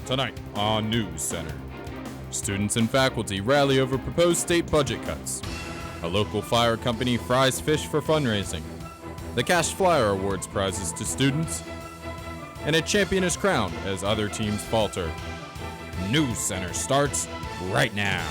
Tonight on NewsCenter, students and faculty rally over proposed state budget cuts. A local fire company fries fish for fundraising. The Cash Flyer awards prizes to students. And a champion is crowned as other teams falter. NewsCenter starts right now.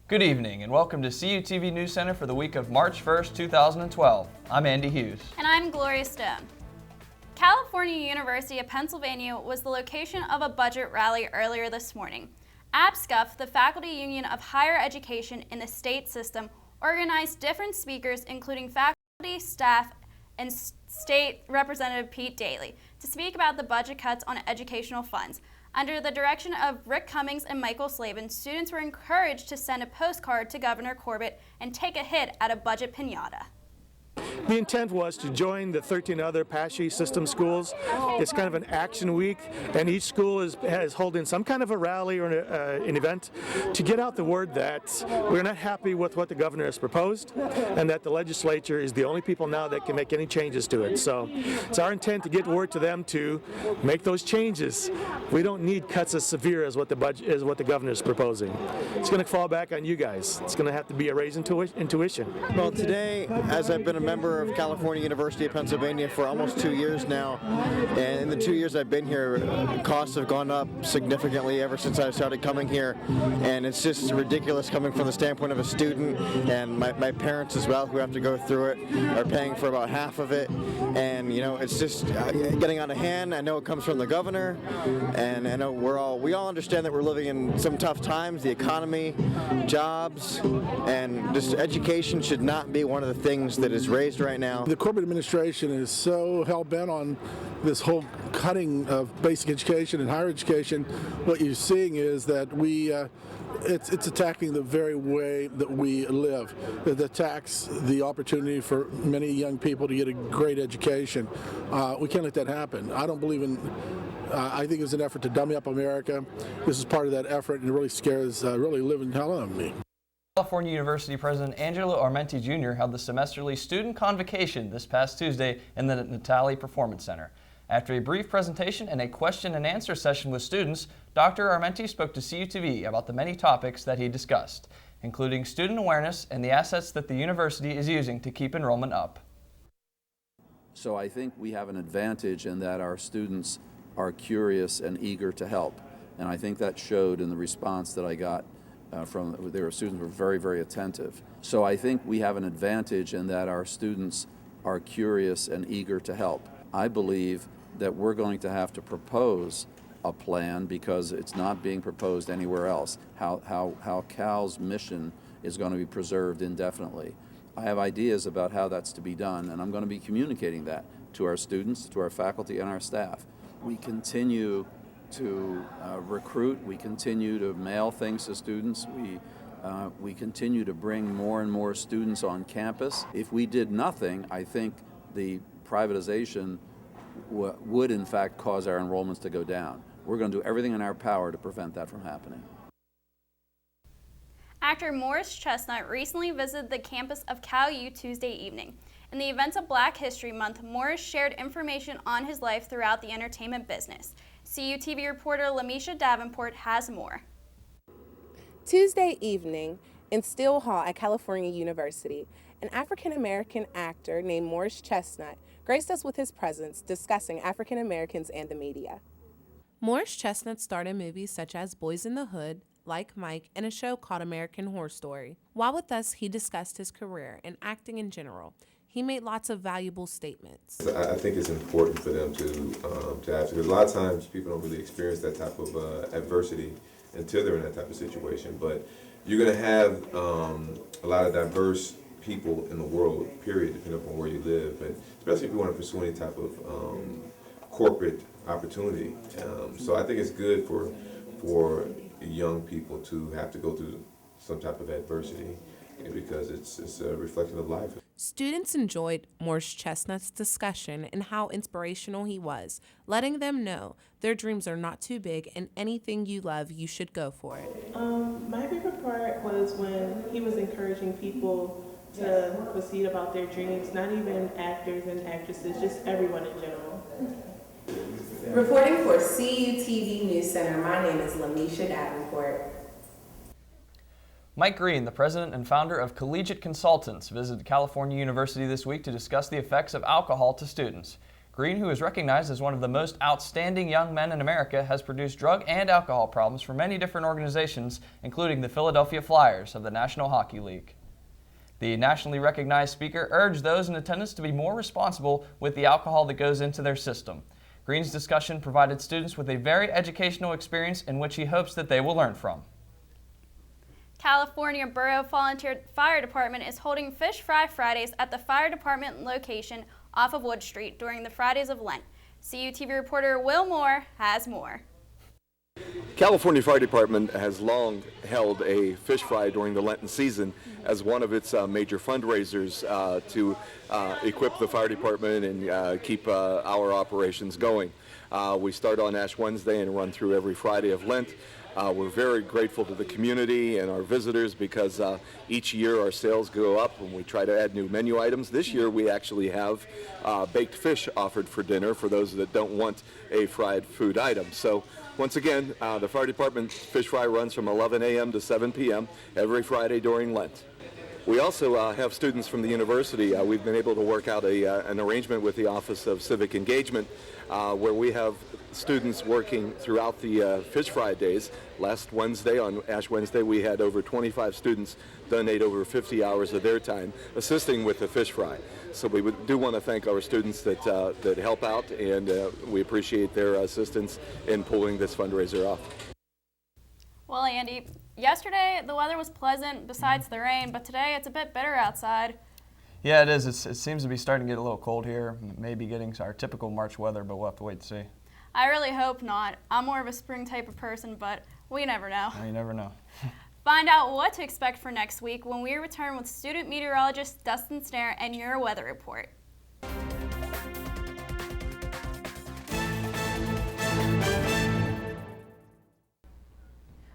Good evening and welcome to CUTV NewsCenter for the week of March 1st, 2012. I'm Andy Hughes. And I'm Gloria Stone. California University of Pennsylvania was the location of a budget rally earlier this morning. APSCUF, the faculty union of higher education in the state system, organized different speakers including faculty, staff, and State Representative Pete Daly to speak about the budget cuts on educational funds. Under the direction of Rick Cummings and Michael Slavin, students were encouraged to send a postcard to Governor Corbett and take a hit at a budget piñata. The intent was to join the 13 other PASHE system schools. It's kind of an action week, and each school is holding some kind of a rally or an event to get out the word that we're not happy with what the governor has proposed, and that the legislature is the only people now that can make any changes to it. So it's our intent to get word to them to make those changes. We don't need cuts as severe as what the governor is proposing. It's going to fall back on you guys. It's going to have to be a raise in tuition. Well, today, as I've been a member of California University of Pennsylvania for almost 2 years now, and in the 2 years I've been here, costs have gone up significantly ever since I started coming here, and it's just ridiculous coming from the standpoint of a student, and my parents as well, who have to go through it, are paying for about half of it, and you know, it's just getting out of hand. I know it comes from the governor, and I know we all understand that we're living in some tough times, the economy, jobs, and just education should not be one of the things that is raised right now. The Corbett administration is so hell-bent on this whole cutting of basic education and higher education. What you're seeing is that it's attacking the very way that we live. It attacks the opportunity for many young people to get a great education. We can't let that happen. I don't believe in I think it's an effort to dummy up America. This is part of that effort, and it really scares really living hell out of me. California University President Angelo Armenti Jr. held the semesterly student convocation this past Tuesday in the Natali Performance Center. After a brief presentation and a question and answer session with students, Dr. Armenti spoke to CUTV about the many topics that he discussed, including student awareness and the assets that the university is using to keep enrollment up. So I think we have an advantage in that our students are curious and eager to help, and I think that showed in the response that I got their students were very, very attentive. So I think we have an advantage in that our students are curious and eager to help. I believe that we're going to have to propose a plan because it's not being proposed anywhere else, how Cal's mission is going to be preserved indefinitely. I have ideas about how that's to be done, and I'm going to be communicating that to our students, to our faculty, and our staff. We continue to recruit, we continue to mail things to students, we continue to bring more and more students on campus. If we did nothing, I think the privatization would in fact cause our enrollments to go down. We're going to do everything in our power to prevent that from happening. Actor Morris Chestnut recently visited the campus of Cal U Tuesday evening. In the events of Black History Month, Morris shared information on his life throughout the entertainment business. CUTV reporter Lamisha Davenport has more. Tuesday evening in Steele Hall at California University, an African-American actor named Morris Chestnut graced us with his presence discussing African Americans and the media. Morris Chestnut starred in movies such as Boys in the Hood, Like Mike, and a show called American Horror Story. While with us, he discussed his career and acting in general. He made lots of valuable statements. I think it's important for them to have, because a lot of times people don't really experience that type of adversity until they're in that type of situation. But you're going to have a lot of diverse people in the world, period, depending upon where you live, and especially if you want to pursue any type of corporate opportunity. So I think it's good for young people to have to go through some type of adversity because it's a reflection of life. Students enjoyed Morse Chestnut's discussion and how inspirational he was, letting them know their dreams are not too big and anything you love, you should go for it. My favorite part was when he was encouraging people to proceed about their dreams, not even actors and actresses, just everyone in general. Reporting for CUTV News Center, my name is Lamisha Davenport. Mike Green, the president and founder of Collegiate Consultants, visited California University this week to discuss the effects of alcohol to students. Green, who is recognized as one of the most outstanding young men in America, has produced drug and alcohol problems for many different organizations, including the Philadelphia Flyers of the National Hockey League. The nationally recognized speaker urged those in attendance to be more responsible with the alcohol that goes into their system. Green's discussion provided students with a very educational experience in which he hopes that they will learn from. California Borough Volunteer Fire Department is holding Fish Fry Fridays at the fire department location off of Wood Street during the Fridays of Lent. CUTV reporter Will Moore has more. California Fire Department has long held a fish fry during the Lenten season as one of its major fundraisers to equip the fire department and keep our operations going. We start on Ash Wednesday and run through every Friday of Lent. We're very grateful to the community and our visitors because each year our sales go up and we try to add new menu items. This year we actually have baked fish offered for dinner for those that don't want a fried food item. So once again, the fire department fish fry runs from 11 a.m. to 7 p.m. every Friday during Lent. We also have students from the university. We've been able to work out an arrangement with the Office of Civic Engagement where we have students working throughout the fish fry days. Last Wednesday, on Ash Wednesday, we had over 25 students donate over 50 hours of their time assisting with the fish fry. So we do want to thank our students that help out, and we appreciate their assistance in pulling this fundraiser off. Well, Andy, yesterday the weather was pleasant besides the rain, but today it's a bit bitter outside. Yeah, it is. It seems to be starting to get a little cold here, maybe getting our typical March weather, but we'll have to wait and see. I really hope not. I'm more of a spring type of person, but we never know. You never know. Find out what to expect for next week when we return with student meteorologist Dustin Snare and your weather report.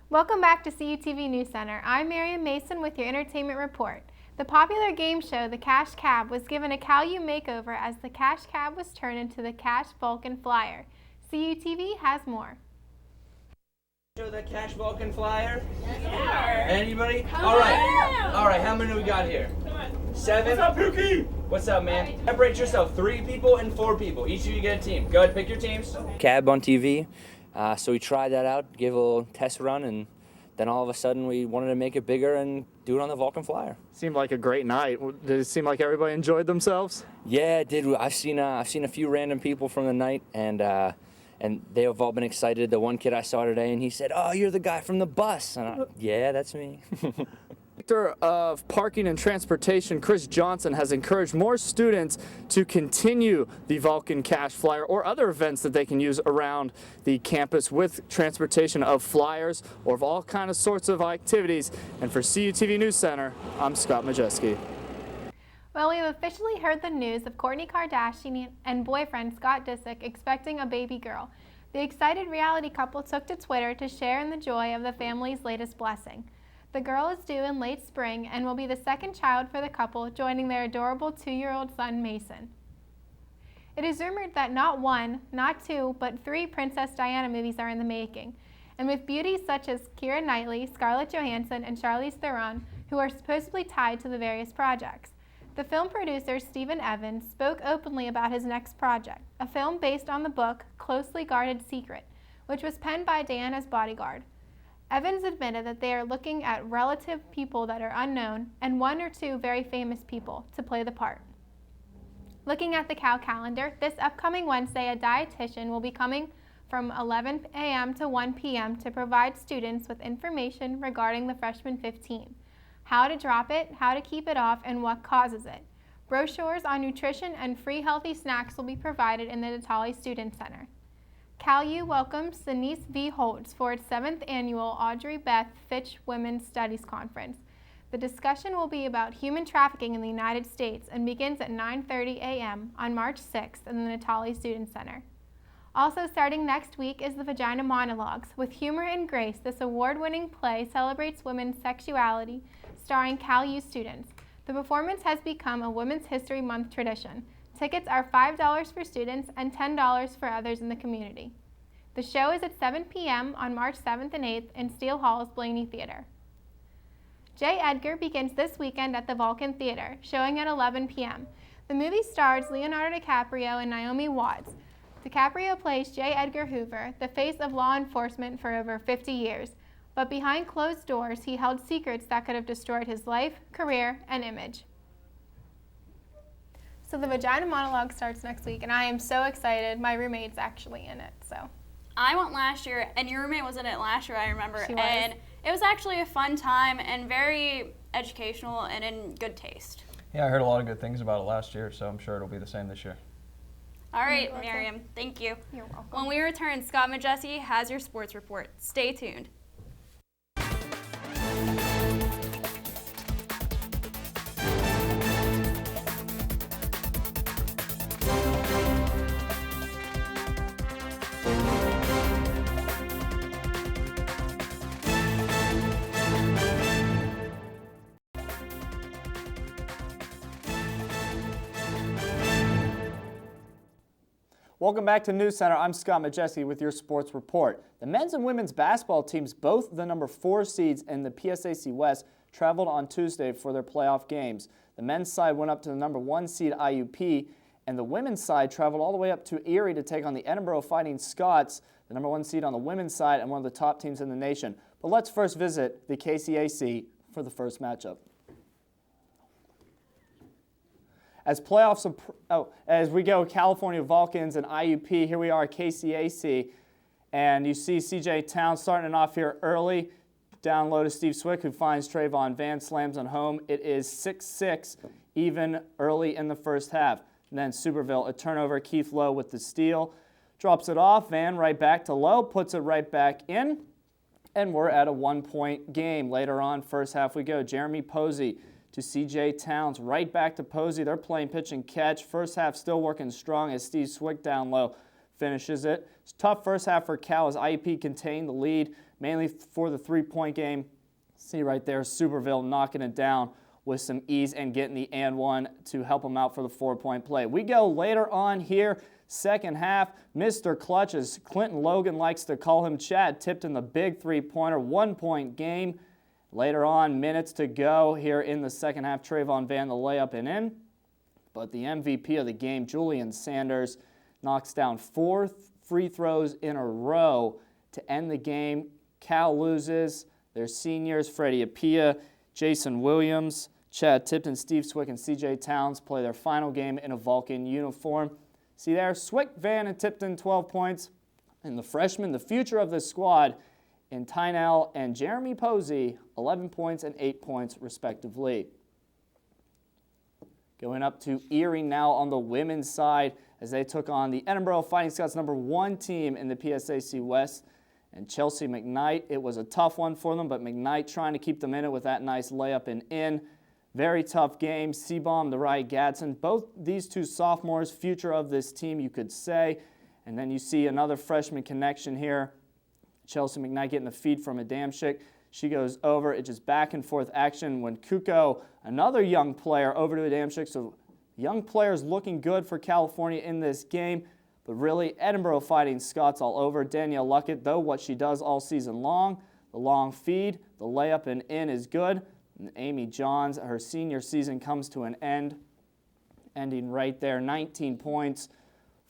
Welcome back to CUTV News Center. I'm Miriam Mason with your entertainment report. The popular game show, The Cash Cab, was given a CalU makeover as the Cash Cab was turned into the Cash Vulcan Flyer. CUTV has more. Show the Cash Vulcan Flyer? Yeah. Anybody? All right, how many do we got here? 7? What's up, Pookie? What's up, man? Separate yourself, 3 people and 4 people. Each of you get a team. Go ahead, pick your teams. Cab on TV. So we tried that out, gave a little test run, and then all of a sudden we wanted to make it bigger and do it on the Vulcan Flyer. Seemed like a great night. Did it seem like everybody enjoyed themselves? Yeah, it did. I've seen a few random people from the night, and they have all been excited. The one kid I saw today, and he said, "Oh, you're the guy from the bus." And yeah, that's me. Director of Parking and Transportation, Chris Johnson, has encouraged more students to continue the Vulcan Cash Flyer or other events that they can use around the campus with transportation of flyers or of all kinds of sorts of activities. And for CUTV News Center, I'm Scott Majeski. Well, we've officially heard the news of Kourtney Kardashian and boyfriend Scott Disick expecting a baby girl. The excited reality couple took to Twitter to share in the joy of the family's latest blessing. The girl is due in late spring and will be the second child for the couple, joining their adorable 2-year-old son, Mason. It is rumored that not 1, not 2, but 3 Princess Diana movies are in the making. And with beauties such as Keira Knightley, Scarlett Johansson, and Charlize Theron, who are supposedly tied to the various projects. The film producer, Stephen Evans, spoke openly about his next project, a film based on the book Closely Guarded Secret, which was penned by Diana's bodyguard. Evans admitted that they are looking at relative people that are unknown and 1 or 2 very famous people to play the part. Looking at the Cal calendar, this upcoming Wednesday, a dietitian will be coming from 11 a.m. to 1 p.m. to provide students with information regarding the freshman 15, how to drop it, how to keep it off, and what causes it. Brochures on nutrition and free healthy snacks will be provided in the Natali Student Center. CalU welcomes Denise V. Holtz for its 7th annual Audrey Beth Fitch Women's Studies Conference. The discussion will be about human trafficking in the United States and begins at 9:30 a.m. on March 6th in the Natali Student Center. Also starting next week is the Vagina Monologues. With humor and grace, this award-winning play celebrates women's sexuality, starring CalU students. The performance has become a Women's History Month tradition. Tickets are $5 for students and $10 for others in the community. The show is at 7 p.m. on March 7th and 8th in Steele Hall's Blaney Theater. J. Edgar begins this weekend at the Vulcan Theater, showing at 11 p.m. The movie stars Leonardo DiCaprio and Naomi Watts. DiCaprio plays J. Edgar Hoover, the face of law enforcement for over 50 years, but behind closed doors he held secrets that could have destroyed his life, career, and image. So the Vagina Monologue starts next week, and I am so excited. My roommate's actually in it, so. I went last year, and your roommate was in it last year, I remember. She was. And it was actually a fun time and very educational and in good taste. Yeah, I heard a lot of good things about it last year, so I'm sure it'll be the same this year. All right, Miriam, thank you. You're welcome. When we return, Scott Majessi has your sports report. Stay tuned. Welcome back to NewsCenter. I'm Scott Majessi with your sports report. The men's and women's basketball teams, both the number 4 seeds in the PSAC West, traveled on Tuesday for their playoff games. The men's side went up to the number 1 seed IUP, and the women's side traveled all the way up to Erie to take on the Edinboro Fighting Scots, the number 1 seed on the women's side and one of the top teams in the nation. But let's first visit the KCAC for the first matchup. As we go California Vulcans and IUP, here we are at KCAC, and you see CJ Towns starting it off here early. Down low to Steve Swick, who finds Trayvon Van, slams on home. It is 6-6 even early in the first half. And then Superville, a turnover, Keith Lowe with the steal. Drops it off, Van right back to Lowe, puts it right back in, and we're at a 1-point game. Later on, first half we go. Jeremy Posey to CJ Towns, right back to Posey. They're playing pitch and catch. First half still working strong as Steve Swick down low finishes it. It's a tough first half for Cal as IUP contained the lead, mainly for the 3-point game. See right there, Superville knocking it down with some ease and getting the and one to help them out for the 4-point play. We go later on here, second half. Mr. Clutch, as Clinton Logan likes to call him, Chad tipped in the big 3-pointer, 1-point game. Later on, minutes to go here in the second half. Trayvon Van, the layup and in. But the MVP of the game, Julian Sanders, knocks down 4 free throws in a row to end the game. Cal loses. Their seniors, Freddie Apia, Jason Williams, Chad Tipton, Steve Swick, and CJ Towns play their final game in a Vulcan uniform. See there, Swick, Van, and Tipton, 12 points. And the freshmen, the future of this squad, in Tynell and Jeremy Posey, 11 points and 8 points respectively. Going up to Erie now on the women's side as they took on the Edinboro Fighting Scots, number 1 team in the PSAC West. And Chelsea McKnight, it was a tough one for them, but McKnight trying to keep them in it with that nice layup and in. Very tough game. Seabaum, the right Gadsden, both these two sophomores, future of this team, you could say. And then you see another freshman connection here. Chelsea McKnight getting the feed from Adamczyk. She goes over. It's just back and forth action when Kuko, another young player, over to Adamczyk. So young players looking good for California in this game. But really, Edinboro Fighting Scots all over. Danielle Luckett, though, what she does all season long, the long feed, the layup and in is good. And Amy Johns, her senior season comes to an end, ending right there. 19 points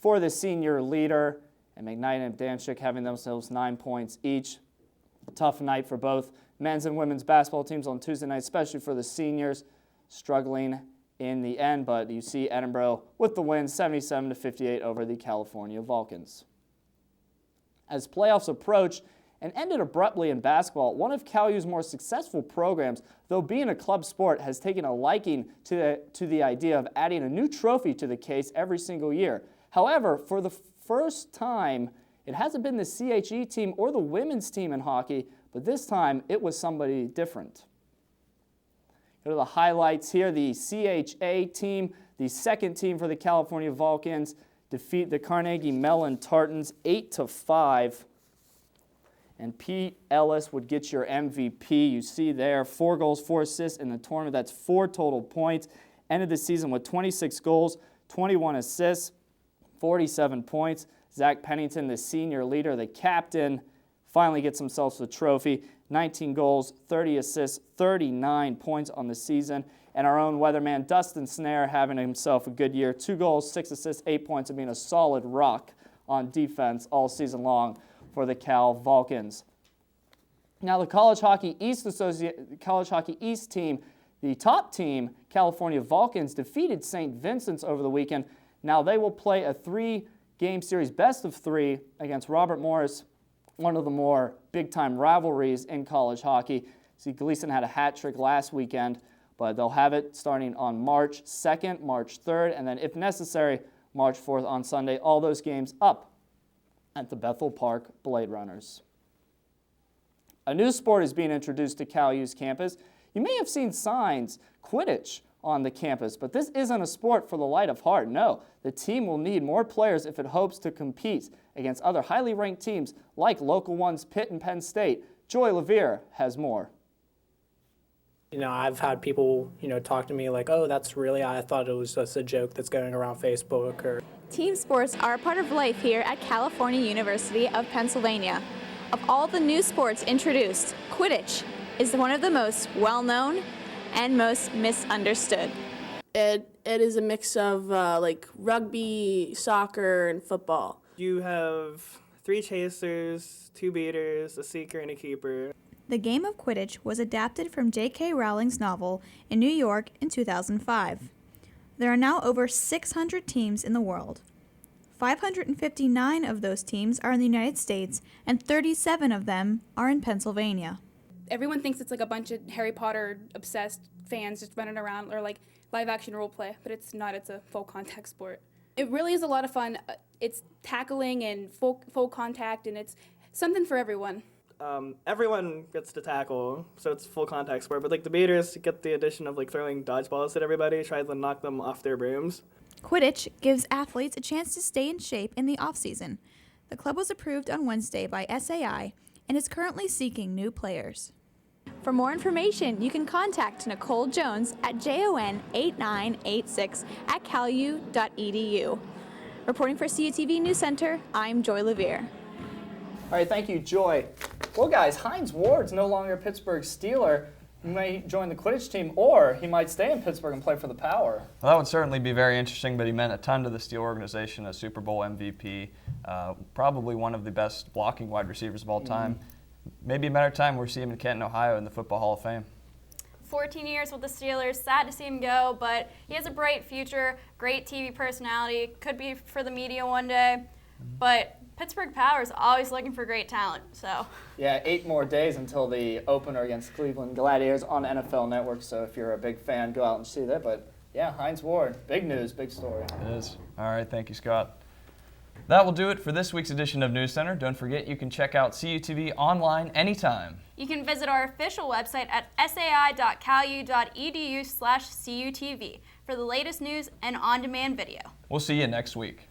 for the senior leader. And McKnight and Adamczyk having themselves 9 points each. Tough night for both men's and women's basketball teams on Tuesday night, especially for the seniors, struggling in the end. But you see Edinboro with the win, 77-58 over the California Vulcans. As playoffs approach and ended abruptly in basketball, one of CalU's more successful programs, though being a club sport, has taken a liking to the idea of adding a new trophy to the case every single year. However, for the first time It hasn't been the CHE team or the women's team in hockey, but this time it was somebody different. Go to the highlights here. The CHA team, the second team for the California Vulcans, defeat the Carnegie Mellon Tartans 8-5. And Pete Ellis would get your MVP. You see there, 4 goals, 4 assists in the tournament. That's 4 total points. Ended the season with 26 goals, 21 assists, 47 points. Zach Pennington, the senior leader, the captain, finally gets himself the trophy. 19 goals, 30 assists, 39 points on the season. And our own weatherman, Dustin Snare, having himself a good year. 2 goals, 6 assists, 8 points, and being a solid rock on defense all season long for the Cal Vulcans. Now the College Hockey East team, the top team, California Vulcans, defeated St. Vincent's over the weekend. Now they will play a 3-game series, best of 3, against Robert Morris, one of the more big-time rivalries in college hockey. See, Gleason had a hat trick last weekend, but they'll have it starting on March 2nd, March 3rd, and then if necessary, March 4th on Sunday. All those games up at the Bethel Park Blade Runners. A new sport is being introduced to Cal U's campus. You may have seen signs, Quidditch, on the campus, but this isn't a sport for the light of heart. No, the team will need more players if it hopes to compete against other highly ranked teams like local ones Pitt and Penn State. Joy Levere has more. You know, I've had people, talk to me like, oh, that's really, I thought it was just a joke that's going around Facebook. Or Team sports are a part of life here at California University of Pennsylvania. Of all the new sports introduced, Quidditch is one of the most well-known and most misunderstood. It is a mix of like rugby, soccer, and football. You have 3 chasers, 2 beaters, a seeker, and a keeper. The game of Quidditch was adapted from J.K. Rowling's novel in New York in 2005. There are now over 600 teams in the world. 559 of those teams are in the United States, and 37 of them are in Pennsylvania. Everyone thinks it's like a bunch of Harry Potter obsessed fans just running around or like live action role play, but it's not. It's a full contact sport. It really is a lot of fun. It's tackling and full contact, and it's something for everyone. Everyone gets to tackle, so it's full contact sport. But like the beaters get the addition of like throwing dodgeballs at everybody, try to knock them off their brooms. Quidditch gives athletes a chance to stay in shape in the off-season. The club was approved on Wednesday by SAI and is currently seeking new players. For more information, you can contact Nicole Jones at JON8986@calu.edu. Reporting for CUTV NewsCenter, I'm Joy Levere. All right, thank you, Joy. Well, guys, Hines Ward's no longer a Pittsburgh Steeler. He may join the Quidditch team, or he might stay in Pittsburgh and play for the Power. Well, that would certainly be very interesting, but he meant a ton to the Steel organization, a Super Bowl MVP, probably one of the best blocking wide receivers of all time. Maybe a better time we'll see him in Canton, Ohio in the Football Hall of Fame. 14 years with the Steelers, sad to see him go, but he has a bright future, great TV personality, could be for the media one day, but Pittsburgh Power is always looking for great talent, so. Yeah, 8 more days until the opener against Cleveland Gladiators on NFL Network, so if you're a big fan, go out and see that. But yeah, Hines Ward, big news, big story. It is. All right, thank you, Scott. That will do it for this week's edition of News Center. Don't forget you can check out CUTV online anytime. You can visit our official website at sai.calu.edu/CUTV for the latest news and on-demand video. We'll see you next week.